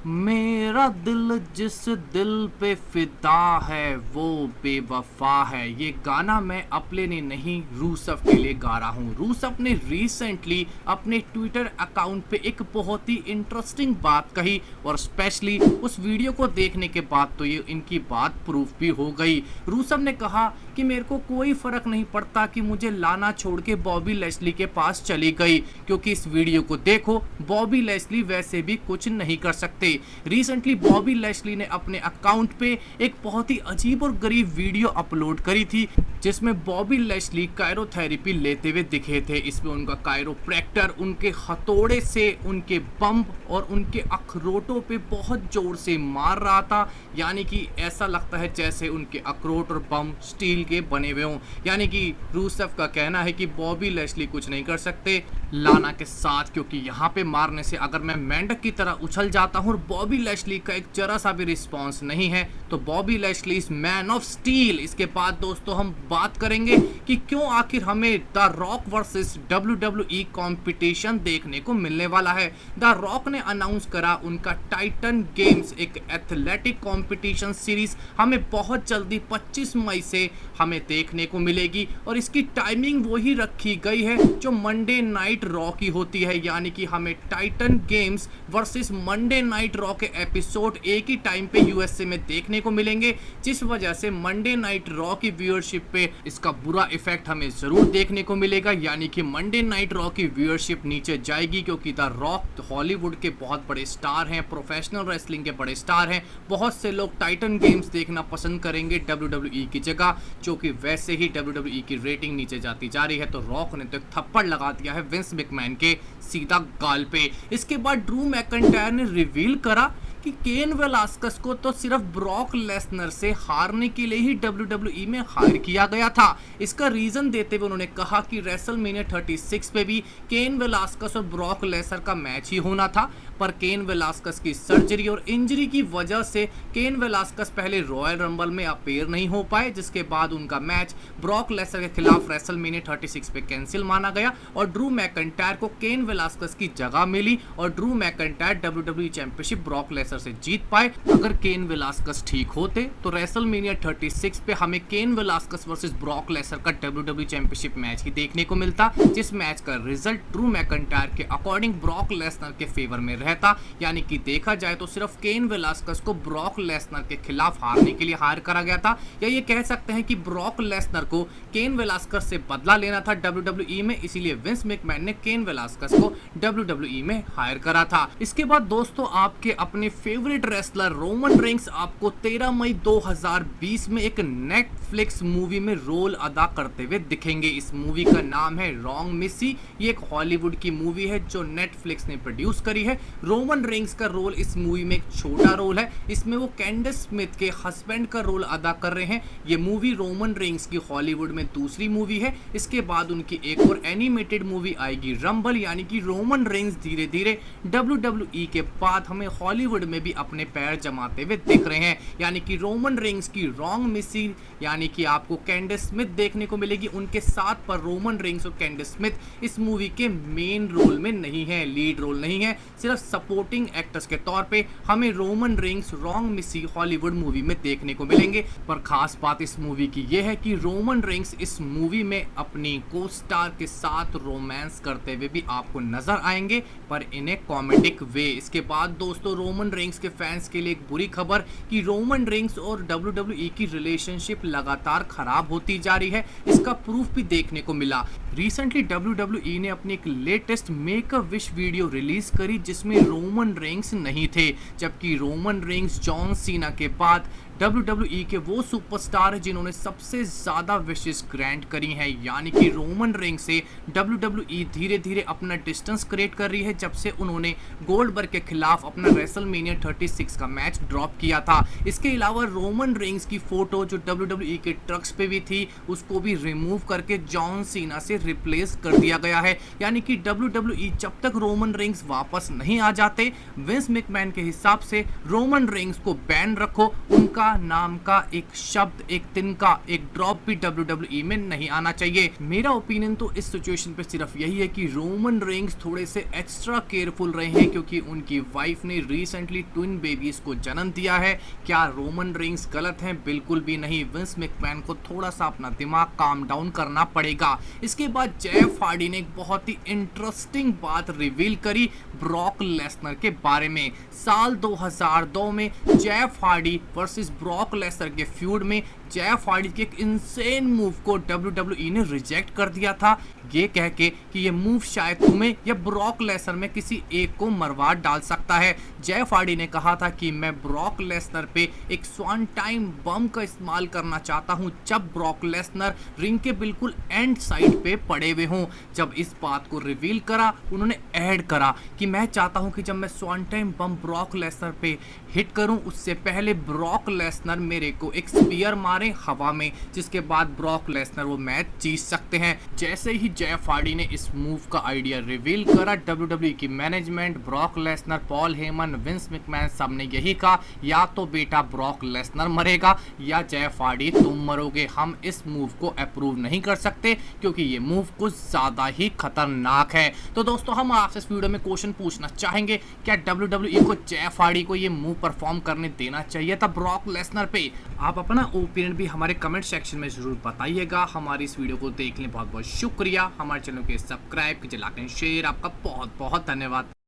मेरा दिल जिस दिल पे फिदा है वो बेवफा है। ये गाना मैं अपने लिए नहीं रूसफ के लिए गा रहा हूँ। रूसफ ने रिसेंटली अपने ट्विटर अकाउंट पे एक बहुत ही इंटरेस्टिंग बात कही और स्पेशली उस वीडियो को देखने के बाद तो ये इनकी बात प्रूफ भी हो गई। रूसफ ने कहा कि मेरे को कोई फर्क नहीं पड़ता कि मुझे लाना छोड़ के बॉबी लेस्ली के पास चली गई, क्योंकि इस वीडियो को देखो बॉबी लेस्ली वैसे भी कुछ नहीं कर सकते। रिसेंटली बॉबी लेस्ली ने अपने अकाउंट पे एक बहुत ही अजीब और गरीब वीडियो अपलोड करी थी जिसमें बॉबी लेस्ली कायरोथेरेपी लेते हुए दिखे थे। इसमें उनका कायरोप्रैक्टर उनके हथौड़े से उनके बम्ब और उनके अखरोटों पे बहुत जोर से मार रहा था, यानी कि ऐसा लगता है जैसे उनके अखरोट और बम स्टील के बने हुए हों। यानी कि रूसफ का कहना है कि बॉबी लेस्ली कुछ नहीं कर सकते लाना के साथ, क्योंकि यहाँ पे मारने से अगर मैं मेंढक की तरह उछल जाता हूँ और बॉबी लेस्ली का एक जरा सा भी रिस्पॉन्स नहीं है तो Bobby Lashley is man of steel. इसके बाद दोस्तों हम बात करेंगे कि क्यों आखिर हमें the rock versus WWE competition देखने को मिलने वाला है। द रॉक ने अनाउंस करा उनका टाइटन गेम्स एक एथलेटिक कंपटीशन सीरीज हमें बहुत जल्दी 25 मई से हमें देखने को मिलेगी और इसकी टाइमिंग वही रखी गई है जो मंडे नाइट रॉ की होती है, यानी कि हमें Titan games versus Monday night raw के एपिसोड एक ही टाइम पे यूएसए में देखने को मिलेंगे, जिस वजह से मंडे नाइट रॉ की व्यूअरशिप पे इसका बुरा इफेक्ट हमें जरूर देखने को मिलेगा। यानी कि मंडे नाइट रॉ की व्यूअरशिप नीचे जाएगी, क्योंकि द रॉक हॉलीवुड के बहुत बड़े स्टार हैं, प्रोफेशनल रेसलिंग के बड़े स्टार हैं। बहुत से लोग टाइटन गेम्स देखना पसंद करेंगे WWE की जगह, जो कि वैसे ही WWE की रेटिंग नीचे जाती जा रही है। तो रॉक ने तो एक थप्पड़ लगा दिया है विंस मैकमैन के सीधा गाल पे। इसके बाद ड्रू मैकइंटायर ने रिवील करा कि केन वेलास्कस को तो सिर्फ ब्रॉक लेसनर से हारने के लिए ही WWE में हायर किया गया था। इसका रीजन देते हुए उन्होंने कहा कि रेसलमेनिया 36 पे भी केन वेलास्कस और ब्रॉक लेसनर का मैच ही होना था, पर केन वेलास्कस की सर्जरी और इंजरी की वजह से केन वेलास्कस पहले रॉयल रंबल में अपीयर नहीं हो पाए, जिसके बाद उनका मैच ब्रॉक लेसनर के खिलाफ रेसलमेनिया 36 पे कैंसिल माना गया और ड्रू मैकइंटायर को केन वेलास्कस की जगह मिली और Drew McIntyre WWE championship Brock Lesnar से जीत पाए। अगर केन वेलास्कस ठीक होते तो रेसलमेनिया 36 पे हमें केन वेलास्कस वर्सेस ब्रॉक लेसनर का WWE चैंपियनशिप मैच ही देखने को मिलता, जिस मैच का रिजल्ट ड्रू मैकइंटायर के अकॉर्डिंग ब्रॉक लेसनर के फेवर में रहता। यानी कि देखा जाए तो सिर्फ केन वेलास्कस को ब्रॉक लेसनर के खिलाफ हारने के लिए हायर करा गया था, या ये कह सकते हैं कि ब्रॉक लेसनर को केन वेलास्कस से बदला लेना था WWE में, इसीलिए विंस मैकमैन ने केन वेलास्कस को WWE में हायर करा था। इसके बाद दोस्तों आपके अपने फेवरेट रेसलर रोमन रेंस आपको 13 मई 2020 में एक नेटफ्लिक्स मूवी में रोल अदा करते हुए दिखेंगे। इस मूवी का नाम है रॉन्ग मिसी। ये एक हॉलीवुड की मूवी है जो नेटफ्लिक्स ने प्रोड्यूस करी है। रोमन रेंस का रोल इस मूवी में एक छोटा रोल है, इसमें वो कैंडिस स्मिथ के हस्बैंड का रोल अदा कर रहे हैं। ये मूवी रोमन रेंस की हॉलीवुड में दूसरी मूवी है। इसके बाद उनकी एक और एनिमेटेड मूवी आएगी रंबल, यानी कि रोमन रेंस धीरे धीरे WWE के बाद हमें हॉलीवुड में भी अपने पैर जमाते हुए दिख रहे हैं। यानी कि रोमन रेंस की रॉन्ग मिसी, यानी कि आपको कैंडिस स्मिथ देखने को मिलेगी उनके साथ, पर रोमन रेंस और कैंडिस स्मिथ इस मूवी के मेन रोल में नहीं है, लीड रोल नहीं है, सिर्फ सपोर्टिंग एक्टर्स के तौर पे हमें रोमन रेंस रॉन्ग मिसी हॉलीवुड मूवी में देखने को मिलेंगे। पर खास बात इस मूवी की यह है कि रोमन रेंस इस मूवी में अपनी को स्टार के साथ रोमांस करते हुए भी आपको नजर आएंगे, पर इन ए कॉमेडिक वे। इसके बाद दोस्तों रोमन रेंस के फैंस के लिए एक बुरी खबर कि रोमन रेंस और WWE की रिलेशनशिप लगातार खराब होती जा रही है। इसका प्रूफ भी देखने को मिला। रिसेंटली WWE ने अपनी एक latest make a wish video release करी जिसमें रोमन रेंस नहीं थे, जबकि रोमन रेंस जॉन सीना के बाद WWE के वो सुपरस्टार हैं जिन्होंने सबसे ज्यादा विशेष ग्रांट करी हैं। यानी कि रोमन रेंस से WWE धीरे धीरे अपना डिस्टेंस क्रिएट कर रही है जब से उन्होंने गोल्डबर्ग के खिलाफ अपना रेसलमेनिया 36 का मैच ड्रॉप किया था। इसके अलावा रोमन रेंस की फोटो जो WWE के ट्रक्स पे भी थी उसको भी रिमूव करके जॉन सीना से रिप्लेस कर दिया गया है। यानी कि WWE जब तक रोमन रेंस वापस नहीं आ जाते, विंस मैकमैन के हिसाब से रोमन रेंस को बैन रखो, उनका नाम का एक शब्द, एक तिनका, एक ड्रॉप भी WWE में नहीं आना चाहिए। मेरा ओपिनियन तो इस सिचुएशन पे सिर्फ यही है कि रोमन रेंस थोड़े से एक्स्ट्रा केयरफुल रहे हैं, क्योंकि उनकी वाइफ ने रिसेंटली ट्विन बेबीज को जन्म दिया है। क्या रोमन रेंस गलत हैं? बिल्कुल भी नहीं। विंस मैकमैन को थोड़ा सा अपना दिमाग काम डाउन करना पड़ेगा। इसके बाद जेफ हार्डी ने एक बहुत ही इंटरेस्टिंग बात रिवील करी ब्रॉक लेसनर के बारे में। साल 2002 में Jeff Hardy versus Brock Lesnar के फ्यूड में जेफ हार्डी के एक इंसेन मूव को WWE ने रिजेक्ट कर दिया था, ये कह के कि ये मूव शायद तुम्हें या ब्रॉक लेसनर में किसी एक को मरवा डाल सकता है। जेफ हार्डी ने कहा था कि मैं ब्रॉक लेसनर पे एक स्वान टाइम बम का इस्तेमाल करना चाहता हूं जब ब्रॉक लेसनर रिंग के बिल्कुल एंड साइड पे पड़े हुए हों। जब इस बात को रिवील करा, उन्होंने ऐड करा कि मैं चाहता हूं कि जब मैं स्वान टाइम बम ब्रॉक लेसनर पे हिट करूं, उससे पहले ब्रॉक लेसनर मेरे को एक स्पीयर मारे हवा में, जिसके बाद ब्रॉक लेसनर वो मैच जीत सकते हैं। जैसे ही जेफ हार्डी ने इस मूव का आइडिया रिवील करा, WWE की management, Brock Lesnar, Paul Heyman, Vince McMahon सबने यही कहा, या तो बेटा ब्रॉक लेसनर मरेगा या जेफ हार्डी तुम मरोगे। हम इस मूव को अप्रूव नहीं कर सकते क्योंकि ये मूव कुछ ज्यादा ही खतरनाक है। तो दोस्तों, हम आपसे इस वीडियो में क्वेश्चन पूछना चाहेंगे, क्या WWE को जेफ हार्डी को ये मूव परफॉर्म करने देना चाहिए था ब्रॉक लेसनर पे? आप अपना ओपिनियन भी हमारे कमेंट सेक्शन में जरूर बताइएगा। हमारी इस वीडियो को देखने बहुत बहुत शुक्रिया। हमारे चैनल के सब्सक्राइब कीजिए, लाइक एंड शेयर। आपका बहुत बहुत धन्यवाद।